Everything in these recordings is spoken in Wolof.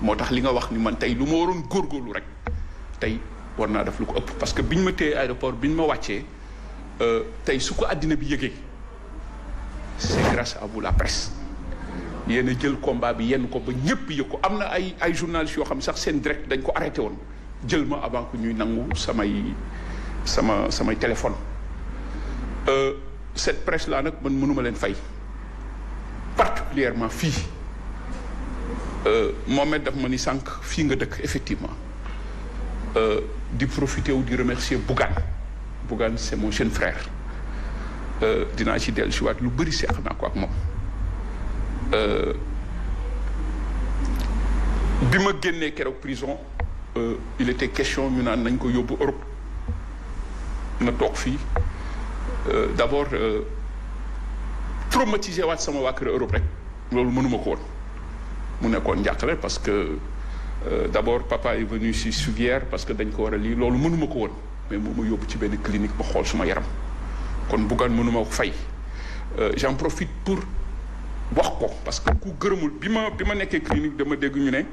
moo tax li nga wax ni man tey lu ma waroon góorgóorlu rek tey war naa def lu ko ëpp parce que biñ ma téye aéroport biñ ma wàccee tey su ko àddina bi yëgee c'est grâce à vous la presse yéen a jël combat bi yenn ko ba ñëpp yëg ko am na ay journalistes yoo xam sax seen direct dañ ko arrêté woon jël ma avant que ñuy nangu samay téléphone cette presse là nag man mënuma leen fay particulièrement fii Mohamed daf ma ni sànq fii nga dëkk effectivement di profiter wu di remercier Bougane c'est mon jeune frère dinaa ci dellu si waat lu bëri seex naa ko ak moom bi ma génnee keroog prison il était question ñu naan nañ ko yóbbu Europe na toog fii d'abord traumatisé waat sama waa kër Europe rek loolu mënuma ko woon mu nekkoon njàqare parce que d'abord papa est venu si Suvière parce que dañ ko war a lii loolu mënuma ko woon mais moo ma yóbbu ci benn clinique ba xool suma yaram kon Bougane mënuma ko fay j'en profite pour wax ko parce que ku gërëmul bi ma nekkee clinique dama dégg ñu ne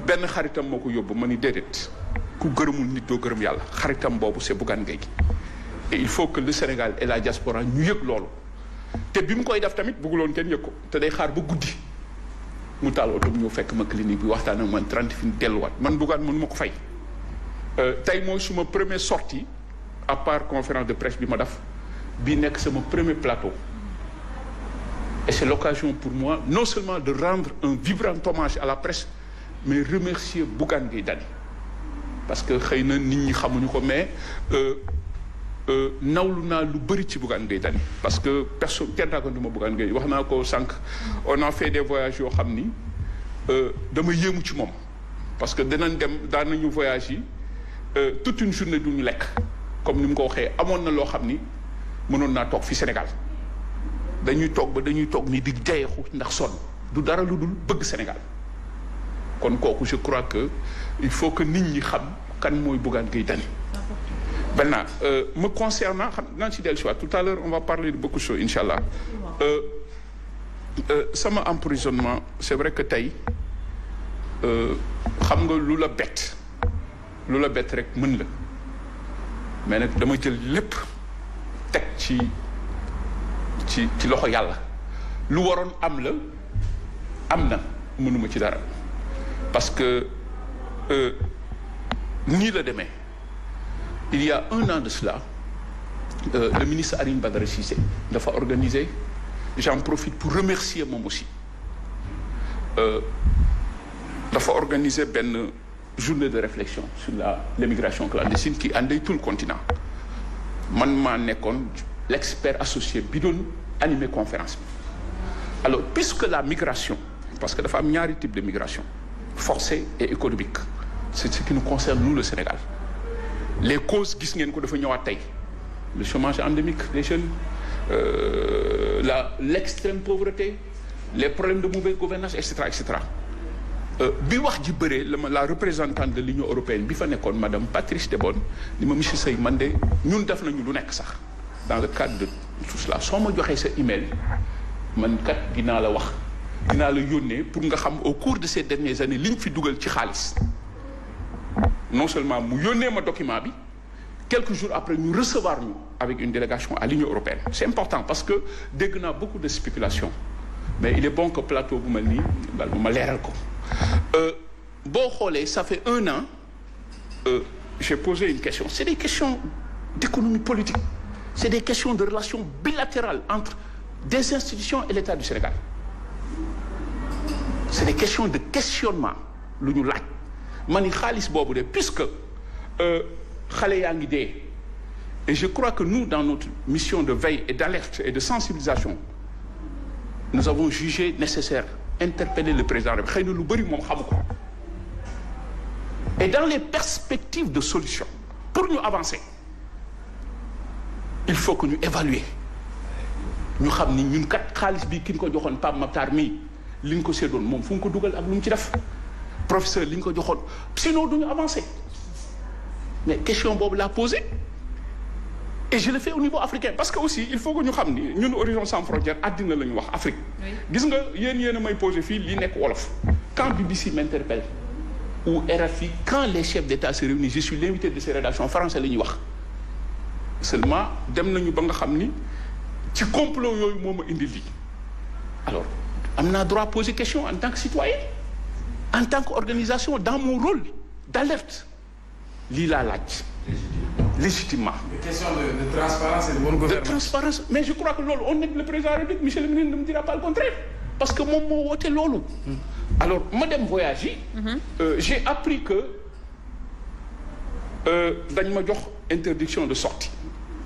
benn xaritam moo ko yóbbu ma ni déedéet ku gërëmul nit doo gërëm yàlla xaritam boobu c'est Bougane Gueye et il faut que le Sénégal et la diaspora ñu yëg loolu te bi mu koy def tamit bëgguloon kenn yëg ko te day xaar ba guddi mu taal oto bi ñëw fekk ma clinique bi waxtaan ak man 30 fin delluwaat man Bougane mënu ma ko fay tey mooy suma première sortie à part conférence de presse bi ma def bi nekk sama premier plateau et c'est l'occasion pour moi non seulement de rendre un vibrant hommage à la presse mais remercier Bougane Gueye Dany parce que xëy na nit ñi xamuñu ko mais nawlu naa lu bëri ci Bougane Gueye Dany parce que personne kenn racontuma Bougane Gueye wax naa ko sànq on a fait des voyages yoo xam ni dama yéemu ci moom parce que daan nañu voyage yi toute une journée du ñu lekk comme ni mu ko waxee amoon na loo xam ni mënoon naa toog fi Sénégal dañuy toog ni di jayeexu ndax sonn du dara lu dul bëgg Sénégal kon kooku je crois que il faut que nit ñi xam kan mooy Bougane Gueye Dany. Maintenant me concernant xam naa ci dellu si waat tout à l'heure on va parler de beaucoup de choses incha allah sama emprisonnement c'est vrai que tey xam nga lu la bett rek mën la mais nag dama jël lépp teg ci loxo yàlla lu waroon am na mënuma ci dara parce que nii la demee il y a 1 an de cela le ministre Alioune Badara Cissé dafa organiser j'en profite pour remercier moom aussi dafa organiser benn journée de réflexion sur l'immigration clandestine qui endeuille tout le continent man maa nekkoon l'expert associé bi doon animer conférence bi alors puisque la migration parce que dafa am ñaari type de migration forcée et économique c'est ce qui nous concerne nous le Sénégal les causes gis ngeen ko dafa ñëwaat tey le chômage endémique des jeunes l'extrême pauvreté les problèmes de mauvaise gouvernance etc bi wax ji bëree la représentante de l'Union européenne bi fa nekkoon madame Patrice Debonne ni ma monsieur Seye man de ñun def nañu lu nekk sax dans le cadre de tout cela soo ma joxee sa email man kat dinaa la yónnee pour nga xam au cours de ces dernières années liñ fi dugal ci xaalis non seulement mu yónnee ma document bi quelques jours après ñu recevoir ñu avec une délégation à l'Union européenne c'est important parce que dégg naa beaucoup de spéculation mais il est bon que plateau bu mel nii daal ma leeral ko boo xoolee ça fait 1 an j'ai posé une question c'est des questions d'économie politique c'est des questions de relations bilatérales entre des institutions et l'État du Sénégal c'est des questions de questionnement lu ñu laaj ma ni xaalis boobu de puisque xale yaa ngi dee et je crois que nous dans notre mission de veille et d'alerte et de sensibilisation nous avons jugé nécessaire interpeller le président rek xëy na lu bëri moom xamu ko et dans les perspectives de solution pour ñu avancer il faut que ñu évaluer ñu xam ni ñun kat xaalis bi ki ñu ko joxoon Pape Makhtar mii li ñu ko séddoon moom fu mu ko dugal ak lu mu ci def professeur li ñu ko joxoon sinon du ñu avancer mais question boobu laa posé et je le fais au niveau africain parce que aussi il faut que ñu xam ni ñun Horizon Sans Frontières àddina la ñu wax Afrique gis nga yéen a may posé fii li nekk wolof quand BBC m'interpelle ou RFI, quand les chefs d'État se réunissent, je suis l'invité de ces rédactions français la ñuy wax seulement dem nañu ba nga xam ni ci complot yooyu moo ma indi lii alors am naa droit poser question en tant que citoyen en tant qu'organisation dans mon rôle d'alerte lii laa laaj légitimement. Question de transparence et de bonne gouvernance. De transparence mais je crois que loolu on est le président de la République monsieur le ministre ne me dira pas le contraire parce que moom moo woote loolu. alors ma dem voyage yi. j'ai appris que dañ ma jox interdiction de sortie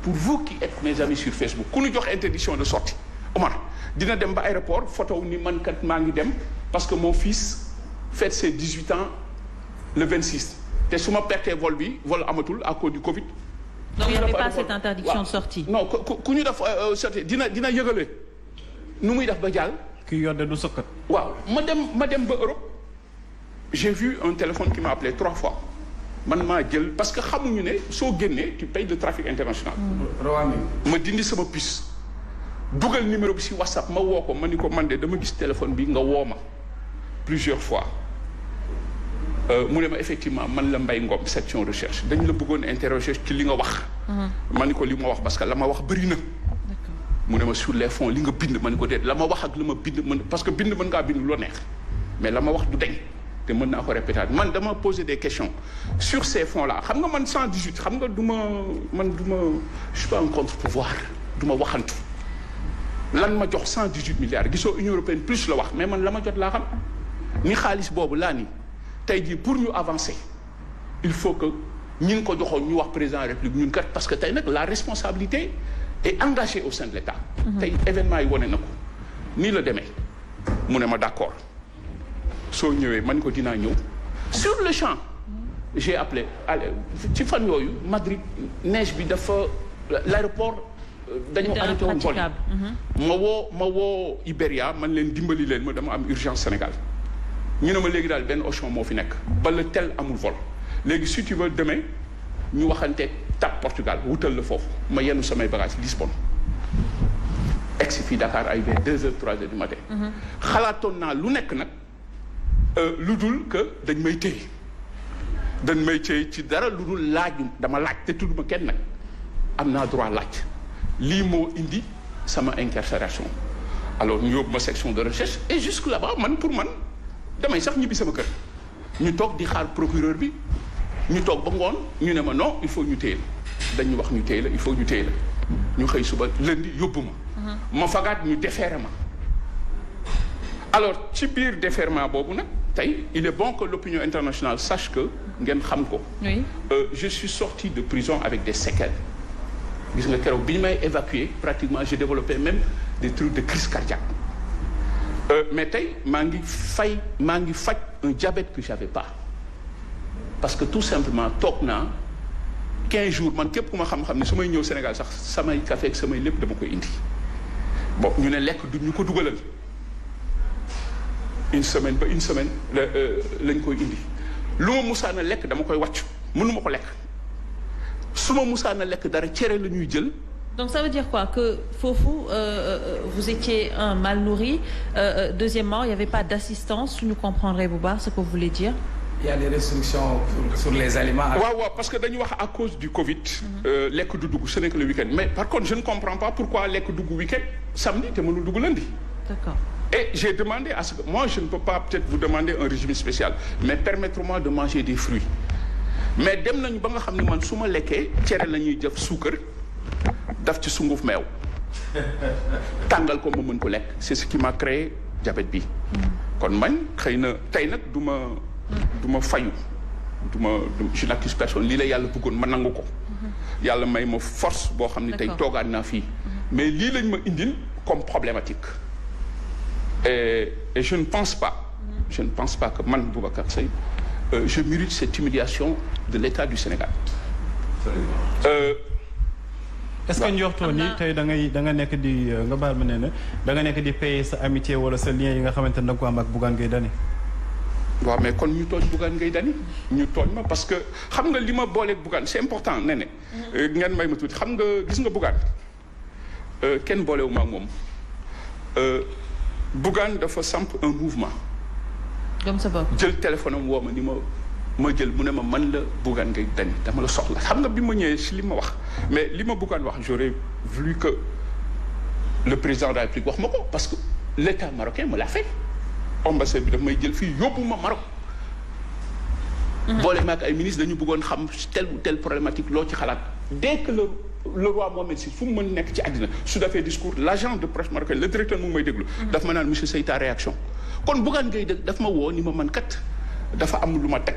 pour vous qui êtes mes amis sur Facebook ku ñu jox interdiction de sortie Omar dina dem ba aéroport photo ni man kat maa ngi dem parce que mon fils fête ses 18 ans le 26 te su ma pertee vol amatul à cause du Covid. donc il n'y avait pas cette interdiction de sortie. non ku ñu def sortie dina yëgale nu muy def ba jàll. kii yor de du sëkkat. waaw ma dem ba Europe j'ai vu un téléphone qui m'a appelé 3 fois man maa jël parce que xamuñu ne soo génnee tu payes le trafic international. ma dindi sama puce dugal numéro bi ci WhatsApp ma woo ko ma ni ko man de dama gis téléphone bi nga woo ma plusieurs fois mu ne ma effectivement man la Mbaye Ngom section recherche dañ la bëggoon interroger ci li nga wax. ma ni ko li ma wax parce que la ma wax bëri na. mu ne ma sur les fonds li nga bind ma ni ko déet la ma wax ak la ma bind man parce que bind mën ngaa bind loo neex mais la ma wax du deñ te mën naa ko répéter man dama poser des questions sur ces fonds là xam nga man 118 xam nga je suis pas un contre-pouvoir du ma waxantu lan ma jox 118 milliards gisoo Union européenne plus la wax mais man la ma jot laa xam ni xaalis boobu laa ni tey jii pour ñu avancer il faut que ñi ngi ko joxoon ñu wax président de la République ñun kat parce que tey nag la responsabilité est engagée au sein de l'État. tey événement yi wane na ko nii la demee mu ne ma d'accord soo ñëwee man ko dinaa ñëw sur le champ j'ai appelé ci fan yooyu Madrid neige bi dafa l'aéroport dañoo arrêté woon vol ma woo Iberia man leen dimbali leen ma dama am urgence Sénégal ñu ne ma léegi daal benn Auchan moo fi nekk ba le tel amul vol léegi si tu veux demain ñu waxanteeg TAP Portugal wutal la foofu ma yenn samay bagages Lisbonne egsi fii Dakar ay vers 2 heures 3 heures du matin xalaatoon naa lu nekk nag lu dul que dañ may téye ci dara lu dul laaju dama laaj te tudduma kenn nag am naa droit laaj lii moo indi sama incarcération alors ñu yóbbu ma section de recherche et jusque là-bas pour man damay sax ñibbi sama kër ñu toog di xaar procureur bi ñu toog ba ngoon ñu ne ma non il faut ñu téye la dañu wax ñu téye la il faut ñu téye la ñu xëy suba lundi yóbbu ma fagaat ñu déféré ma alors ci biir déferment boobu nag tey il est bon que l'opinion internationale sache que ngeen xam ko je suis sorti de prison avec des séquelles gis nga keroog bi ñu may évacuer pratiquement j'ai développé même des trucs de crise cardiaque mais tey maa ngi faj un diabète que j'avais pas parce que tout simplement toog naa 15 jours man képp ku ma xam-xam ne su may ñëw Sénégal sax samay café ak samay lépp dama koy indi bon ñu ne lekk du ñu ko dugalal une semaine lañ koy indi lu ma musaana lekk dama koy wàcc mënuma ko lekk su ma musaana lekk dara cere la ñuy jël. Donc ça veut dire quoi que foofu vous étiez mal nourri deuxièmement il y avait pas d'assistance ñu comprendrez bu baax ce que vous voulez dire. Il y a des restrictions sur les aliments. waaw parce que dañu wax à cause du Covid. lekk du dugg ce n'est que le week-end mais par contre je ne comprends pas pourquoi lekk dugg week-end samedi te mënul dugg lundi. D'accord. Et j'ai demandé à ce que moi je ne peux pas peut-être vous demander un régime spécial mais permettez-moi de manger des fruits mais dem nañu ba nga xam ne man su ma lekkee cere la ñuy def suukar daf ci sunguf meew tàngal ko ma mën ko lekk c'est ce qui m'a créé diabète bi kon man xëy na tey nag du ma fayu je n'accuse personne lii la yàlla bëggoon ma nangu ko yàlla may ma force boo xam ne tey toogaat naa fii mais lii lañ ma indil comme problématique et je ne pense pas que man Boubacar Seye je mérite cette humiliation de l'État du Sénégal. Est-ce que njortoo ni tey da nga nekk di nga baal ma nee na da nga nekk di payer sa amitié wala sa lien yi nga xamante ne da nga ko am ak Bougane Gueye Dany. waaw mais kon ñu tooñ Bougane Gueye Dany ñu tooñ ma parce que xam nga li ma booleeg Bougane c'est important ne ngeen may ma tuuti xam nga gis nga Bougane kenn boolewu ma ak moom Bougane dafa samp un mouvement Gëm sa bopp. jël téléphone am woo ma ni ma jël mu ne ma man la Bougane Gueye Dany dama la soxla xam nga bi ma ñëwee si li ma wax mais li ma Bougane wax j'aurais voulu que le président de la République wax ma ko parce que l'État marocain me l'a fait ambassade bi daf may jël fii yóbbu ma Maroc. boole ma ak ay ministres dañu bëggoon xam telle ou telle problématique loo ci xalaat dès que le roi Mohamed VI fu mu mën nekk ci àddina su defee discours l'agent de presse marocain le directeur mu ngi may déglu. daf ma naan monsieur Seyta réaction kon Bougane Gueye daf ma woo ni ma man kat dafa am lu ma teg.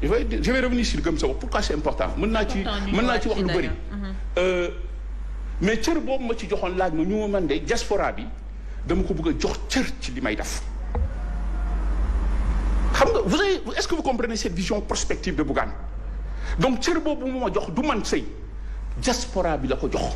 je vais revenir sur gëm sa bopp pourquoi c'est important mën naa ci wax lu bëri. mais cër boobu ma ci joxoon laaj ma ñu ma man de diaspora bi dama ko bëgg a jox cër ci li may def. xam nga est-ce que vous comprenez cette vision prospective de Bougane donc cër boobu mu ma jox du man sëy diaspora bi la ko jox.